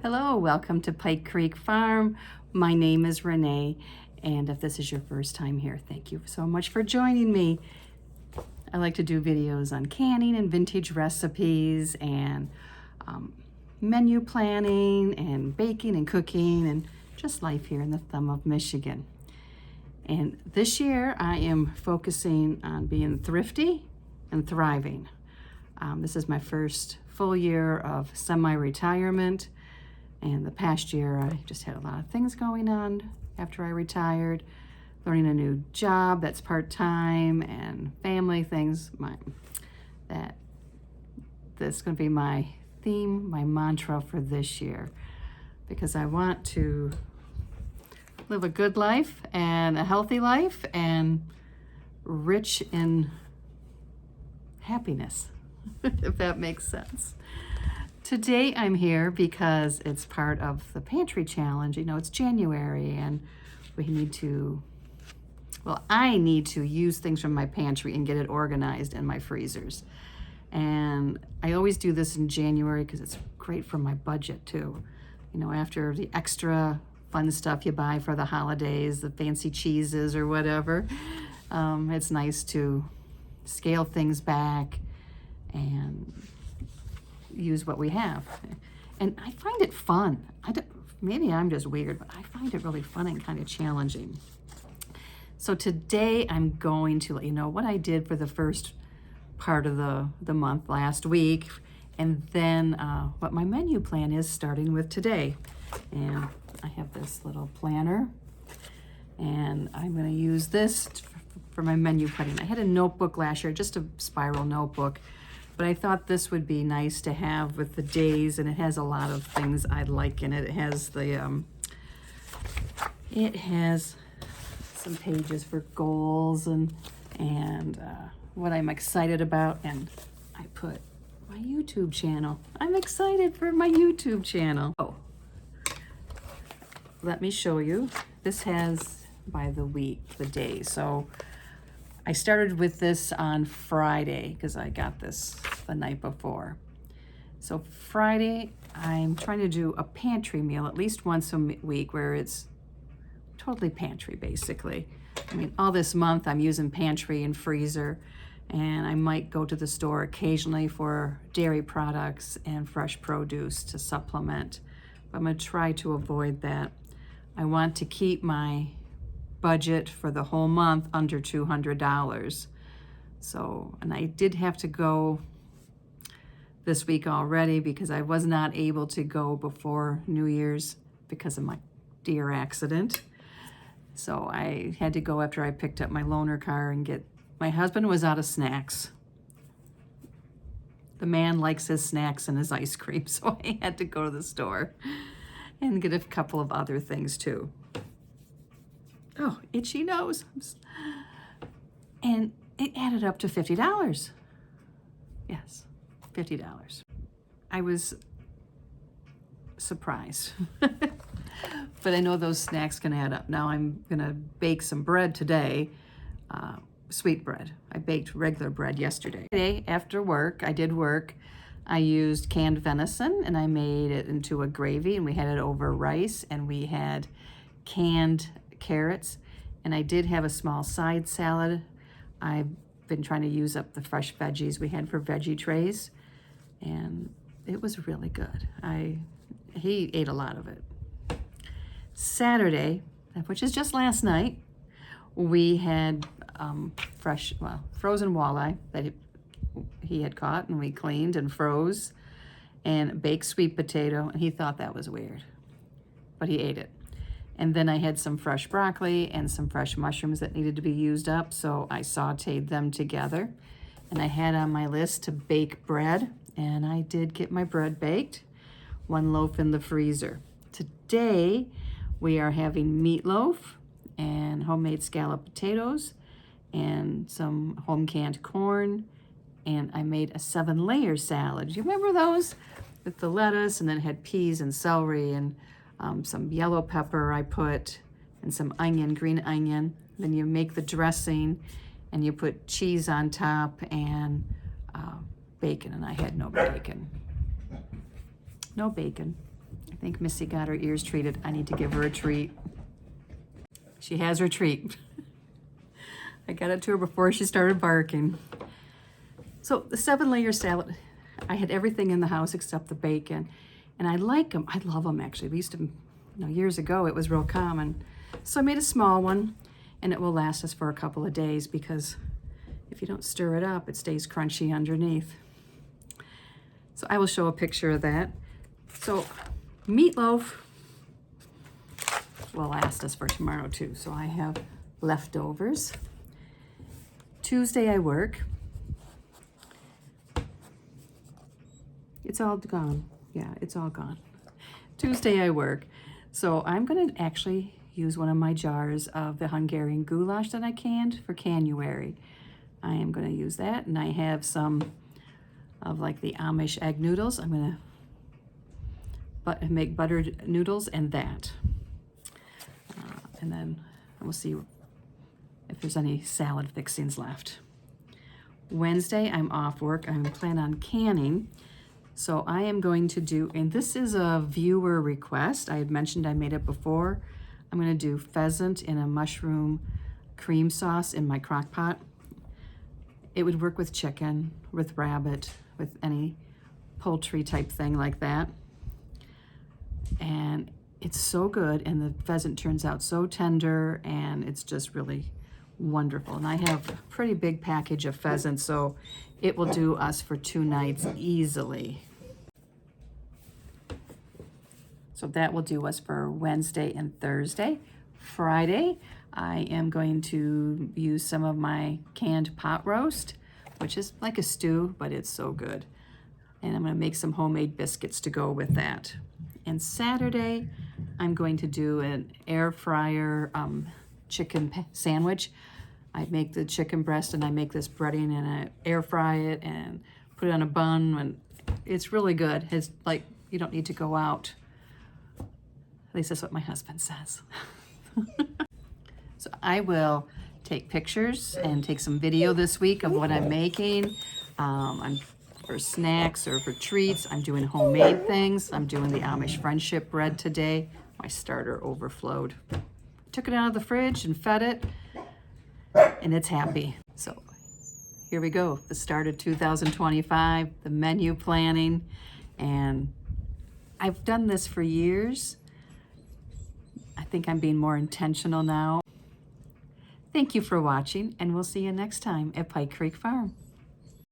Hello, welcome to Pike Creek Farm. My name is Renee, and if this is your first time here, thank you so much for joining me. I like to do videos on canning and vintage recipes and menu planning and baking and cooking and just life here in the thumb of Michigan. And this year I am focusing on being thrifty and thriving. This is my first full year of semi-retirement. And the past year, I just had a lot of things going on after I retired, learning a new job that's part-time and family things. That's going to be my theme, my mantra for this year, because I want to live a good life and a healthy life and rich in happiness, if that makes sense. Today I'm here because it's part of the Pantry Challenge. You know, it's January and I need to use things from my pantry and get it organized in my freezers. And I always do this in January because it's great for my budget too. You know, after the extra fun stuff you buy for the holidays, the fancy cheeses or whatever, it's nice to scale things back and use what we have. And I find it fun. Maybe I'm just weird, but I find it really fun and kind of challenging. So today I'm going to let you know what I did for the first part of the month last week, and then what my menu plan is starting with today. And I have this little planner, and I'm going to use this for my menu planning. I had a notebook last year, just a spiral notebook, but I thought this would be nice to have with the days, and it has a lot of things I like in it. It has some pages for goals and what I'm excited about, and I put my YouTube channel. I'm excited for my YouTube channel. Oh, let me show you. This has by the week, the day. So I started with this on Friday because I got this the night before. So Friday, I'm trying to do a pantry meal at least once a week where it's totally pantry basically. I mean, all this month I'm using pantry and freezer, and I might go to the store occasionally for dairy products and fresh produce to supplement, but I'm gonna try to avoid that. I want to keep my budget for the whole month under $200. So, and I did have to go this week already because I was not able to go before New Year's because of my deer accident. So I had to go after I picked up my loaner car and my husband was out of snacks. The man likes his snacks and his ice cream, so I had to go to the store and get a couple of other things too. Oh, itchy nose. And it added up to $50. Yes, $50. I was surprised. But I know those snacks can add up. Now I'm gonna bake some bread today, sweet bread. I baked regular bread yesterday. Today, after work, I used canned venison and I made it into a gravy, and we had it over rice, and we had canned carrots, and I did have a small side salad. I've been trying to use up the fresh veggies we had for veggie trays, and it was really good. He ate a lot of it. Saturday, which is just last night, we had frozen walleye that he had caught, and we cleaned and froze, and baked sweet potato, and he thought that was weird, but he ate it. And then I had some fresh broccoli and some fresh mushrooms that needed to be used up, so I sauteed them together. And I had on my list to bake bread, and I did get my bread baked. 1 loaf in the freezer. Today, we are having meatloaf and homemade scalloped potatoes and some home canned corn, and I made a 7-layer salad. Do you remember those? With the lettuce, and then it had peas and celery and some yellow pepper I put, and some onion, green onion. Then you make the dressing and you put cheese on top and bacon, and I had no bacon. No bacon. I think Missy got her ears treated. I need to give her a treat. She has her treat. I got it to her before she started barking. So the 7-layer salad, I had everything in the house except the bacon. And I like them. I love them, actually. We used to, years ago, it was real common. So I made a small one, and it will last us for a couple of days because if you don't stir it up, it stays crunchy underneath. So I will show a picture of that. So meatloaf will last us for tomorrow too. So I have leftovers. Tuesday I work. It's all gone. Yeah, it's all gone. Tuesday I work. So I'm gonna actually use one of my jars of the Hungarian goulash that I canned for January. I am gonna use that, and I have some of like the Amish egg noodles. I'm gonna make buttered noodles and that. And then we'll see if there's any salad fixings left. Wednesday, I'm off work. I'm planning on canning. So I am going to do, and this is a viewer request. I had mentioned I made it before. I'm gonna do pheasant in a mushroom cream sauce in my crock pot. It would work with chicken, with rabbit, with any poultry type thing like that. And it's so good, and the pheasant turns out so tender, and it's just really wonderful. And I have a pretty big package of pheasant, so it will do us for 2 nights easily. So that will do us for Wednesday and Thursday. Friday, I am going to use some of my canned pot roast, which is like a stew, but it's so good. And I'm gonna make some homemade biscuits to go with that. And Saturday, I'm going to do an air fryer chicken sandwich. I make the chicken breast and I make this breading and I air fry it and put it on a bun, and it's really good. It's like, you don't need to go out. At least that's what my husband says. So I will take pictures and take some video this week of what I'm making. For snacks or for treats. I'm doing homemade things. I'm doing the Amish friendship bread today. My starter overflowed. Took it out of the fridge and fed it, and it's happy. So here we go, the start of 2025, the menu planning, and I've done this for years. I think I'm being more intentional now. Thank you for watching, and we'll see you next time at Pike Creek Farm.